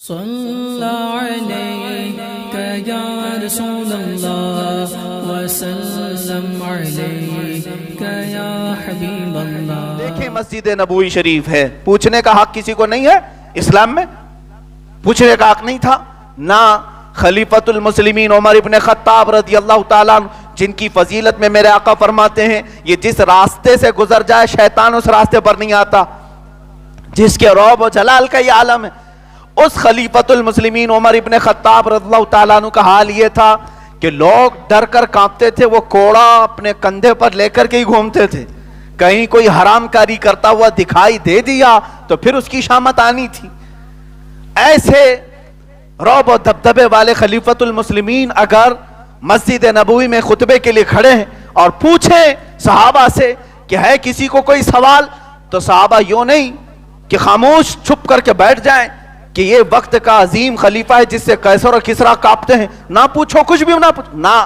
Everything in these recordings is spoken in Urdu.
صلى عليك يا رسول الله وسلم عليك يا حبيب الله۔ دیکھیں مسجد نبوی شریف ہے، پوچھنے کا حق کسی کو نہیں ہے اسلام میں، پوچھنے کا حق نہیں تھا نہ خلیفۃ المسلمین عمر ابن خطاب رضی اللہ تعالیٰ عنہ، جن کی فضیلت میں میرے آقا فرماتے ہیں یہ جس راستے سے گزر جائے شیطان اس راستے پر نہیں آتا، جس کے رعب و جلال کا یہ عالم ہے۔ اس خلیفۃ المسلمین عمر ابن خطاب رضی اللہ تعالیٰ عنہ کا حال یہ تھا کہ لوگ ڈر کر کانپتے تھے، وہ کوڑا اپنے کندھے پر لے کر کے ہی گھومتے تھے، کہیں کوئی حرام کاری کرتا ہوا دکھائی دے دیا تو پھر اس کی شامت آنی تھی۔ ایسے رعب و دبدبے والے خلیفۃ المسلمین اگر مسجد نبوی میں خطبے کے لیے کھڑے ہیں اور پوچھیں صحابہ سے کہ ہے کسی کو کوئی سوال، تو صحابہ یوں نہیں کہ خاموش چھپ کر کے بیٹھ جائیں کہ یہ وقت کا عظیم خلیفہ ہے جس سے قیصر و کسریٰ کانپتے ہیں، نہ پوچھو کچھ بھی نہ پوچھو، نہ،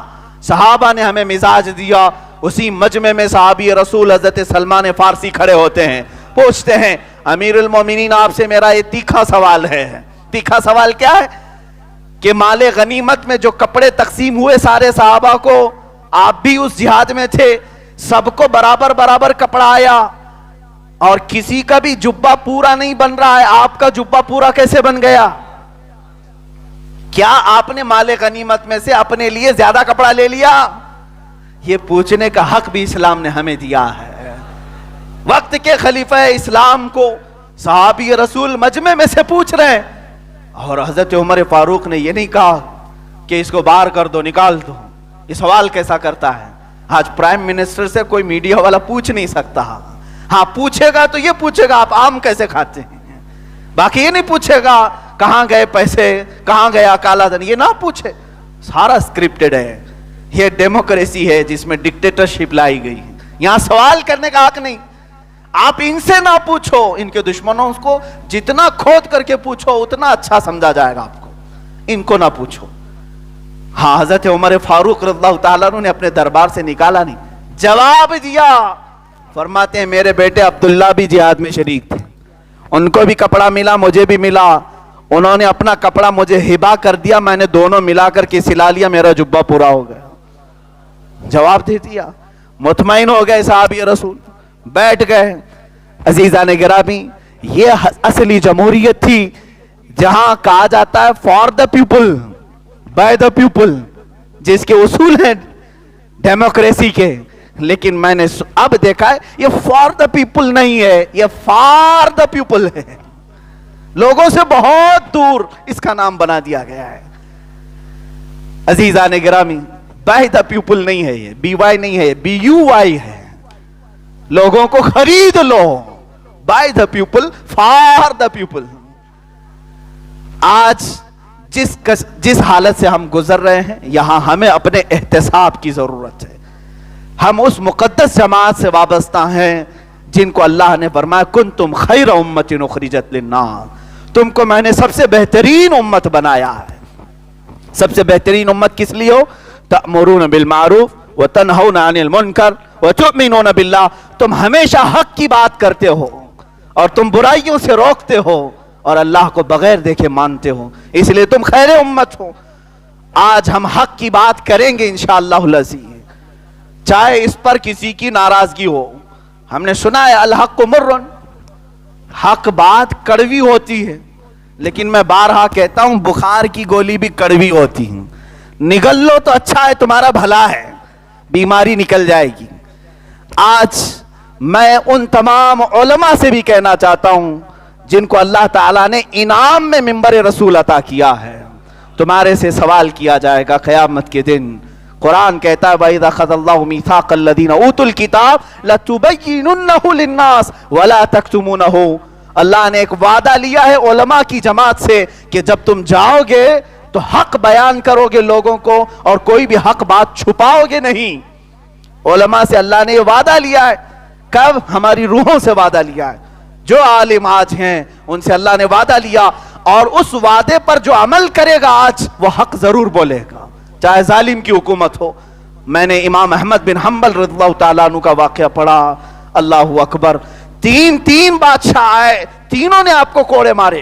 صحابہ نے ہمیں مزاج دیا۔ اسی مجمع میں صحابی رسول حضرت سلمان فارسی کھڑے ہوتے ہیں، پوچھتے ہیں امیر المومنین آپ سے میرا یہ تیکھا سوال ہے۔ تیکھا سوال کیا ہے کہ مال غنیمت میں جو کپڑے تقسیم ہوئے سارے صحابہ کو، آپ بھی اس جہاد میں تھے، سب کو برابر برابر کپڑا آیا اور کسی کا بھی جبہ پورا نہیں بن رہا ہے، آپ کا جبہ پورا کیسے بن گیا؟ کیا آپ نے مال غنیمت میں سے اپنے لیے زیادہ کپڑا لے لیا؟ یہ پوچھنے کا حق بھی اسلام نے ہمیں دیا ہے۔ وقت کے خلیفہ اسلام کو صحابی رسول مجمع میں سے پوچھ رہے ہیں، اور حضرت عمر فاروق نے یہ نہیں کہا کہ اس کو باہر کر دو، نکال دو، یہ سوال کیسا کرتا ہے؟ آج پرائم منسٹر سے کوئی میڈیا والا پوچھ نہیں سکتا، ہاں پوچھے گا تو یہ پوچھے گا آپ آم کیسے کھاتے ہیں، باقی یہ نہیں پوچھے گا کہاں گئے پیسے، کہاں گیا کالا دھن، یہ نہ پوچھے، سارا سکرپٹڈ ہے۔ یہ ڈیموکریسی ہے جس میں ڈکٹیٹرشپ لائی گئی ہے، یہاں سوال کرنے کا حق نہیں۔ آپ ان سے نہ پوچھو، ان کے دشمنوں کو جتنا کھود کر کے پوچھو اتنا اچھا سمجھا جائے گا آپ کو، ان کو نہ پوچھو۔ ہاں حضرت عمر فاروق رضی اللہ تعالیٰ عنہ نے اپنے دربار سے نکالا نہیں، جواب دیا، فرماتے ہیں میرے بیٹے عبداللہ بھی جہاد میں شریک تھے، ان کو بھی کپڑا ملا، مجھے بھی ملا، انہوں نے اپنا کپڑا مجھے ہبا کر دیا، میں نے دونوں ملا کر کے سلا لیا، میرا جبہ پورا ہو گیا۔ جواب دے دیا، مطمئن ہو گئے صحابی رسول، بیٹھ گئے۔ عزیزان گرامی، یہ اصلی جمہوریت تھی جہاں کہا جاتا ہے for the people by the people, جس کے اصول ہیں ڈیموکریسی کے، لیکن میں نے اب دیکھا ہے یہ فار دا پیپل نہیں ہے، یہ فار دا پیپل ہے، لوگوں سے بہت دور اس کا نام بنا دیا گیا ہے۔ عزیزان گرامی، بائی دا پیپل نہیں ہے، یہ بی وائی نہیں ہے، بی یو وائی ہے، لوگوں کو خرید لو، by the people for the people. آج جس حالت سے ہم گزر رہے ہیں یہاں ہمیں اپنے احتساب کی ضرورت ہے۔ ہم اس مقدس جماعت سے وابستہ ہیں جن کو اللہ نے فرمایا کنتم خیر امت اخرجت للناس، تم کو میں نے سب سے بہترین امت بنایا ہے۔ سب سے بہترین امت کس لیے ہو؟ تأمرون بالمعروف وتنہون عن المنکر وتؤمنون باللہ، تم ہمیشہ حق کی بات کرتے ہو اور تم برائیوں سے روکتے ہو اور اللہ کو بغیر دیکھے مانتے ہو، اس لیے تم خیر امت ہو۔ آج ہم حق کی بات کریں گے انشاءاللہ العزیز، چاہے اس پر کسی کی ناراضگی ہو۔ ہم نے سنا ہے الحق مرن، حق بات کڑوی ہوتی ہے، لیکن میں بارہا کہتا ہوں بخار کی گولی بھی کڑوی ہوتی ہے، نگل لو تو اچھا ہے، تمہارا بھلا ہے، بیماری نکل جائے گی۔ آج میں ان تمام علماء سے بھی کہنا چاہتا ہوں جن کو اللہ تعالیٰ نے انعام میں منبر رسول عطا کیا ہے، تمہارے سے سوال کیا جائے گا قیامت کے دن۔ قرآن کہتا ہے وَإِذَا أَخَذَ اللَّهُ مِيثَاقَ الَّذِينَ أُوتُوا الْكِتَابَ لَتُبَيِّنُنَّهُ لِلنَّاسِ وَلَا تَكْتُمُونَهُ، اللہ نے ایک وعدہ لیا ہے علماء کی جماعت سے کہ جب تم جاؤ گے تو حق بیان کرو گے لوگوں کو اور کوئی بھی حق بات چھپاؤ گے نہیں۔ علماء سے اللہ نے یہ وعدہ لیا ہے، کب؟ ہماری روحوں سے وعدہ لیا ہے، جو عالم آج ہیں ان سے اللہ نے وعدہ لیا، اور اس وعدے پر جو عمل کرے گا آج وہ حق ضرور بولے گا، چاہے ظالم کی حکومت ہو۔ میں نے امام احمد بن حنبل رضی اللہ تعالیٰ عنہ کا واقعہ پڑھا، اللہ اکبر، تین بادشاہ آئے، تینوں نے آپ کو کوڑے مارے،